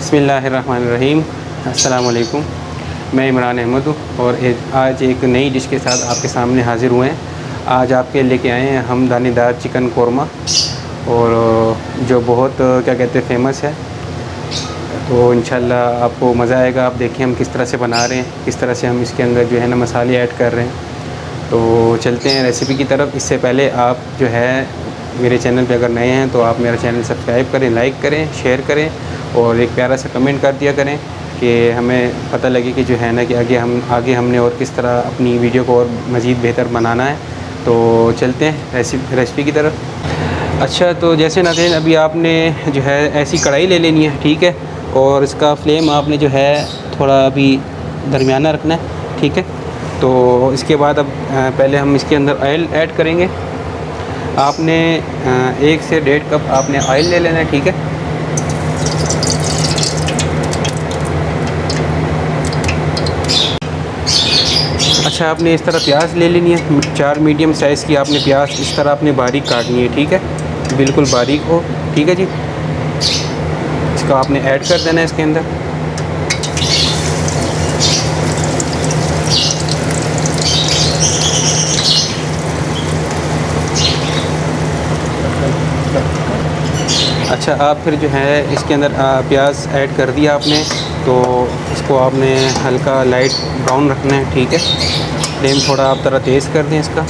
बिस्मिल्लाहिर्रहमानिर्रहीम। अस्सलाम वालेकुम। मैं इमरान अहमद हूँ और आज एक नई डिश के साथ आपके सामने हाज़िर हुए हैं। आज आपके लेके आए हैं हम दानेदार चिकन कोरमा, और जो बहुत क्या कहते हैं फेमस है। तो इंशाल्लाह आपको मज़ा आएगा। आप देखिए हम किस तरह से बना रहे हैं, किस तरह से हम इसके अंदर जो है ना मसाले ऐड कर रहे हैं। तो चलते हैं रेसिपी की तरफ। इससे पहले आप जो है मेरे चैनल पे अगर नए हैं तो आप मेरा चैनल सब्सक्राइब करें, लाइक करें, शेयर करें और एक प्यारा सा कमेंट कर दिया करें कि हमें पता लगे कि जो है ना कि आगे हमने और किस तरह अपनी वीडियो को और मज़ीद बेहतर बनाना है। तो चलते हैं रेसिपी की तरफ। अच्छा, तो जैसे नाज़रीन अभी आपने जो है ऐसी कढ़ाई ले लेनी है, ठीक है। और इसका फ्लेम आपने जो है थोड़ा अभी दरमियाना रखना है, ठीक है। तो इसके बाद अब पहले हम इसके अंदर ऑयल ऐड करेंगे। आपने 1 से 1.5 कप आपने ऑयल ले लेना है, ठीक है। अच्छा, आपने इस तरह प्याज ले लेनी है। 4 मीडियम साइज़ की आपने प्याज इस तरह आपने बारीक काटनी है, ठीक है। बिल्कुल बारीक हो, ठीक है जी। इसको आपने ऐड कर देना है इसके अंदर। अच्छा, आप फिर जो है इसके अंदर प्याज ऐड कर दिया आपने, तो इसको आपने हल्का लाइट ब्राउन रखना है, ठीक है। फ्लेम थोड़ा आप ज़रा तेज़ कर दें इसका।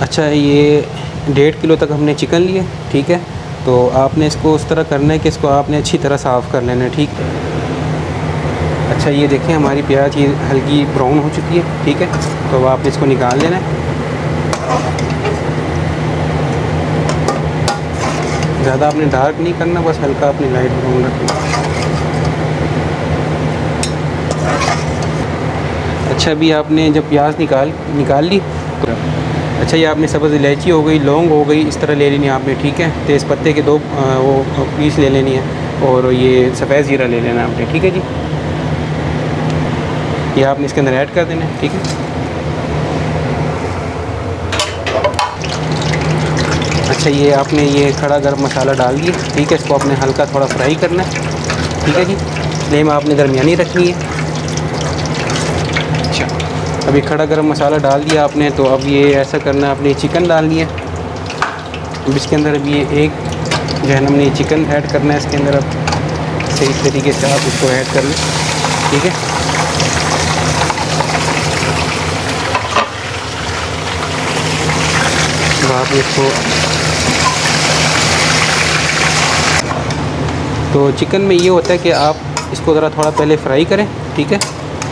अच्छा, ये 1.5 किलो तक हमने चिकन लिए, ठीक है। तो आपने इसको उस तरह करना है कि इसको आपने अच्छी तरह साफ़ कर लेना है, ठीक है। अच्छा, ये देखें हमारी प्याज ये हल्की ब्राउन हो चुकी है, ठीक है। तो आपने इसको निकाल लेना है। ज़्यादा आपने डार्क नहीं करना, बस हल्का आपने लाइट ब्राउन रखना। अच्छा, अभी आपने जब प्याज निकाल ली तो अच्छा, ये आपने सब्ज़ इलायची हो गई, लौंग हो गई, इस तरह ले लेनी है आपने, ठीक है। तेज़ पत्ते के 2 वो पीस ले लेनी है, और ये सफ़ेद ज़ीरा ले लेना है आपने, ठीक है जी। ये आपने इसके अंदर ऐड कर देना है, ठीक है। अच्छा, ये आपने ये खड़ा गरम मसाला डाल दिया, ठीक है। इसको आपने हल्का थोड़ा फ्राई करना है, ठीक है जी। फ्लेम आपने दरमियानी रखनी है। अच्छा, अभी खड़ा गरम मसाला डाल दिया आपने, तो अब ये ऐसा करना है, आपने चिकन डालनी है। अब इसके अंदर अभी ये एक जो है ना हमने चिकन ऐड करना है इसके अंदर। अब सही तरीके से आप इसको ऐड कर लें, ठीक है। तो आप इसको तो चिकन में ये होता है कि आप इसको ज़रा थोड़ा पहले फ्राई करें, ठीक है।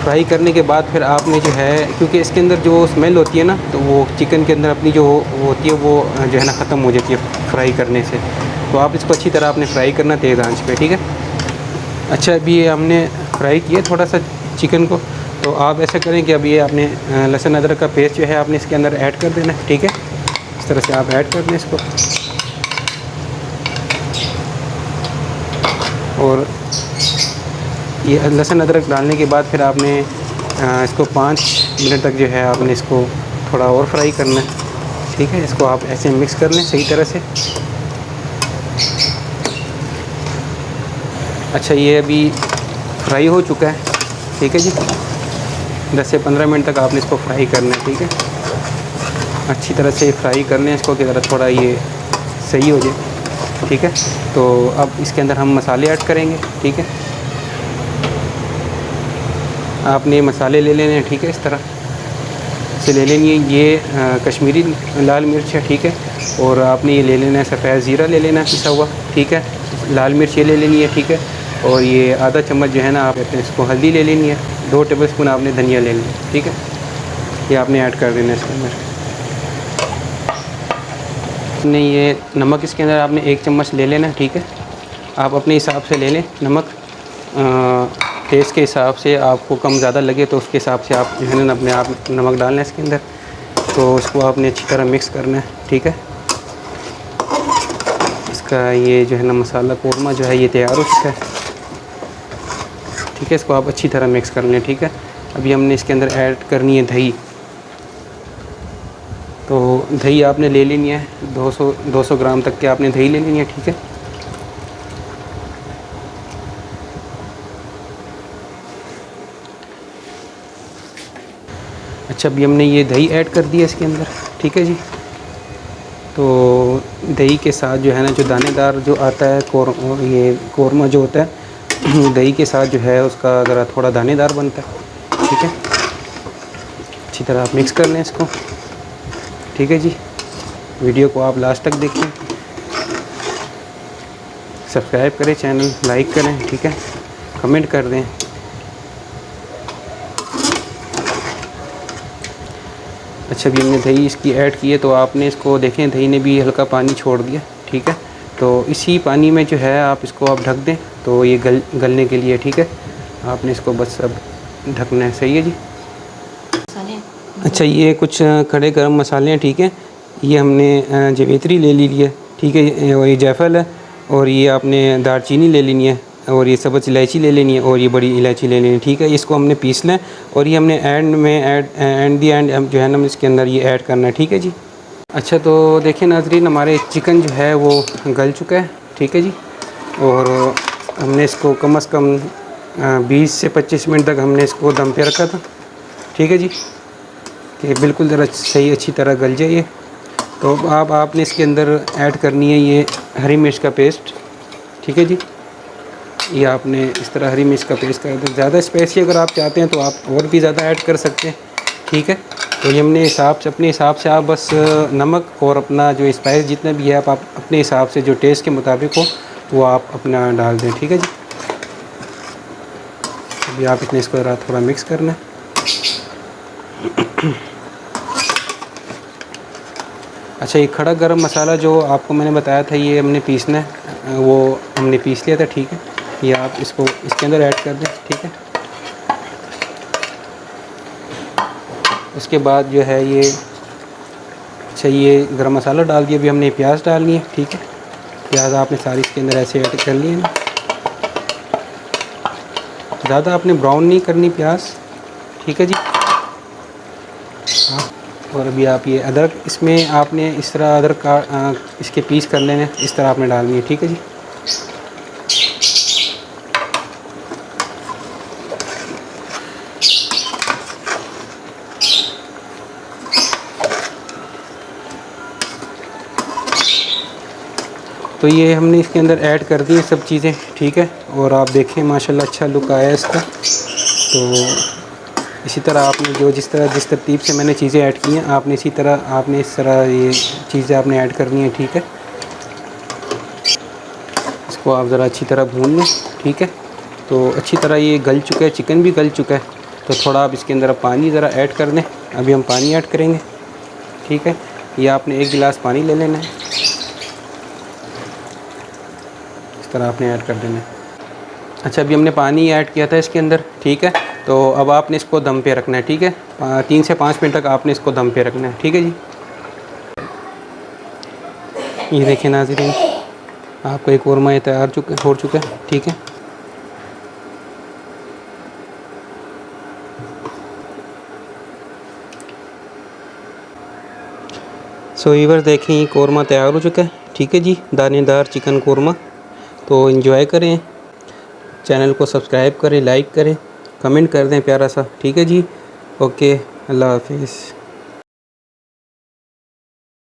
फ्राई करने के बाद फिर आपने जो है, क्योंकि इसके अंदर जो स्मेल होती है ना, तो वो चिकन के अंदर अपनी जो वो होती है वो जो है ना ख़त्म हो जाती है फ्राई करने से। तो आप इसको अच्छी तरह आपने फ्राई करना तेज़ आंच पे, ठीक है। अच्छा, अभी ये हमने फ्राई किया थोड़ा सा चिकन को। तो आप ऐसा करें कि अभी ये आपने लहसुन अदरक का पेस्ट जो है आपने इसके अंदर ऐड कर देना है, ठीक है। इस तरह से आप ऐड कर दें इसको, और ये लहसुन अदरक डालने के बाद फिर आपने इसको 5 मिनट तक जो है आपने इसको थोड़ा और फ्राई करना है, ठीक है। इसको आप ऐसे मिक्स कर लें सही तरह से। अच्छा, ये अभी फ्राई हो चुका है, ठीक है जी। 10 से 15 मिनट तक आपने इसको फ्राई करना है, ठीक है। अच्छी तरह से फ्राई कर लें इसको कि ज़रा थोड़ा ये सही हो जाए, ठीक है। तो अब इसके अंदर हम मसाले ऐड करेंगे, ठीक है। आपने मसाले ले लेने हैं, ठीक है। इस तरह से ले लेनी है। ये कश्मीरी लाल मिर्च है, ठीक है। और आपने ये ले लेना है सफ़ेद ज़ीरा ले लेना है पिसा हुआ, ठीक है। लाल मिर्च ये ले लेनी है, ठीक है। और ये आधा चम्मच जो है ना आप कहते हैं इसको हल्दी ले लेनी है। 2 टेबलस्पून आपने धनिया ले लेना है, ठीक है। ये आपने ऐड कर देना है इसके अंदर। आपने ये नमक इसके अंदर आपने 1 चम्मच ले लेना है, ठीक है। आप अपने हिसाब से ले लें नमक, टेस्ट के हिसाब से। आपको कम ज़्यादा लगे तो उसके हिसाब से आप जो है ना अपने आप नमक डालना है इसके अंदर। तो इसको आपने अच्छी तरह मिक्स करना है, ठीक है। इसका ये जो है ना मसाला कोरमा जो है ये तैयार हो चुका है, ठीक है। इसको आप अच्छी तरह मिक्स कर लें, ठीक है। अभी हमने इसके अंदर ऐड करनी है दही। तो दही आपने ले लेनी है 200 ग्राम तक के आपने दही ले लेनी है, ठीक है। अच्छा, अभी हमने ये दही ऐड कर दिया इसके अंदर, ठीक है जी। तो दही के साथ जो है ना, जो दानेदार जो आता है ये कौरमा जो होता है दही के साथ जो है उसका ज़रा थोड़ा दानेदार बनता है, ठीक है। अच्छी तरह आप मिक्स कर लें इसको, ठीक है जी। वीडियो को आप लास्ट तक देखें, सब्सक्राइब करें चैनल, लाइक करें, ठीक है, कमेंट कर दें। अच्छा, अभी हमने दही इसकी ऐड की है, तो आपने इसको देखें दही ने भी हल्का पानी छोड़ दिया, ठीक है। तो इसी पानी में जो है आप इसको आप ढक दें, तो ये गलने के लिए, ठीक है। आपने इसको बस अब ढकना है, सही है जी। अच्छा, ये कुछ खड़े गरम मसाले हैं, ठीक है। ये हमने जावित्री ले ली है, ठीक है, और ये जायफल है, और ये आपने दालचीनी ले लेनी है, और ये सब्ज़ इलायची ले लेनी है, और ये बड़ी इलायची ले लेनी है, ठीक है। इसको हमने पीसना है, और ये हमने एंड हम जो है ना इसके अंदर ये ऐड करना है, ठीक है जी। अच्छा, तो देखिए नाज़रीन, हमारे चिकन जो है वो गल चुका है, ठीक है जी। और हमने इसको कम से कम 20 से 25 मिनट तक हमने इसको दम पे रखा था, ठीक है जी, कि बिल्कुल ज़रा सही अच्छी तरह गल जाइए। तो अब आपने इसके अंदर ऐड करनी है ये हरी मिर्च का पेस्ट, ठीक है जी। ये आपने इस तरह हरी मिर्च का पेस्ट कर दें। ज़्यादा स्पाइसी अगर आप चाहते हैं तो आप और भी ज़्यादा ऐड कर सकते हैं, ठीक है। तो ये हमने अपने हिसाब से आप बस नमक और अपना जो स्पाइस जितना भी है आप अपने हिसाब से जो टेस्ट के मुताबिक हो वो आप अपना डाल दें, ठीक है जी। अभी आप इतने इसको थोड़ा मिक्स करना है। अच्छा, ये खड़ा गरम मसाला जो आपको मैंने बताया था ये हमने पीसना है, वो हमने पीस लिया था, ठीक है। ये आप इसको इसके अंदर ऐड कर दें, ठीक है। उसके बाद जो है ये, अच्छा, ये गरम मसाला डाल दिया। अभी हमने प्याज डालनी है, ठीक है। प्याज आपने सारी इसके अंदर ऐसे ऐड कर लिए ना, ज़्यादा आपने ब्राउन नहीं करनी प्याज, ठीक है जी। और अभी आप ये अदरक इसमें आपने इस तरह अदरक का इसके पीस कर लेने, इस तरह आपने डालनी है, ठीक है जी। तो ये हमने इसके अंदर ऐड कर दी है सब चीज़ें, ठीक है। और आप देखें माशाल्लाह अच्छा लुक आया इसका। तो इसी तरह आपने जिस तरतीब से मैंने चीज़ें ऐड की हैं आपने इसी तरह आपने इस तरह ये चीज़ें आपने ऐड करनी है, ठीक है। इसको आप ज़रा अच्छी तरह भून लें, ठीक है। तो अच्छी तरह ये गल चुका है, चिकन भी गल चुका है। तो थोड़ा आप इसके अंदर पानी ज़रा ऐड कर दें। अभी हम पानी ऐड करेंगे, ठीक है। ये आपने 1 गिलास पानी ले लेना है, इस तरह आपने ऐड कर देना है। अच्छा, अभी हमने पानी ऐड किया था इसके अंदर, ठीक है। तो अब आपने इसको दम पे रखना है, ठीक है। 3 से 5 मिनट तक आपने इसको दम पे रखना है, ठीक है जी। ये देखिए नाज़रीन, आपका एक कौरमा ये तैयार हो चुका है, ठीक है। सो व्यूअर्स देखें, ये कौरमा तैयार हो चुका है, ठीक है जी, दानेदार चिकन कौरमा। तो एंजॉय करें, चैनल को सब्सक्राइब करें, लाइक करें, कमेंट कर दें प्यारा सा, ठीक है जी। ओके, अल्लाह हाफिज़।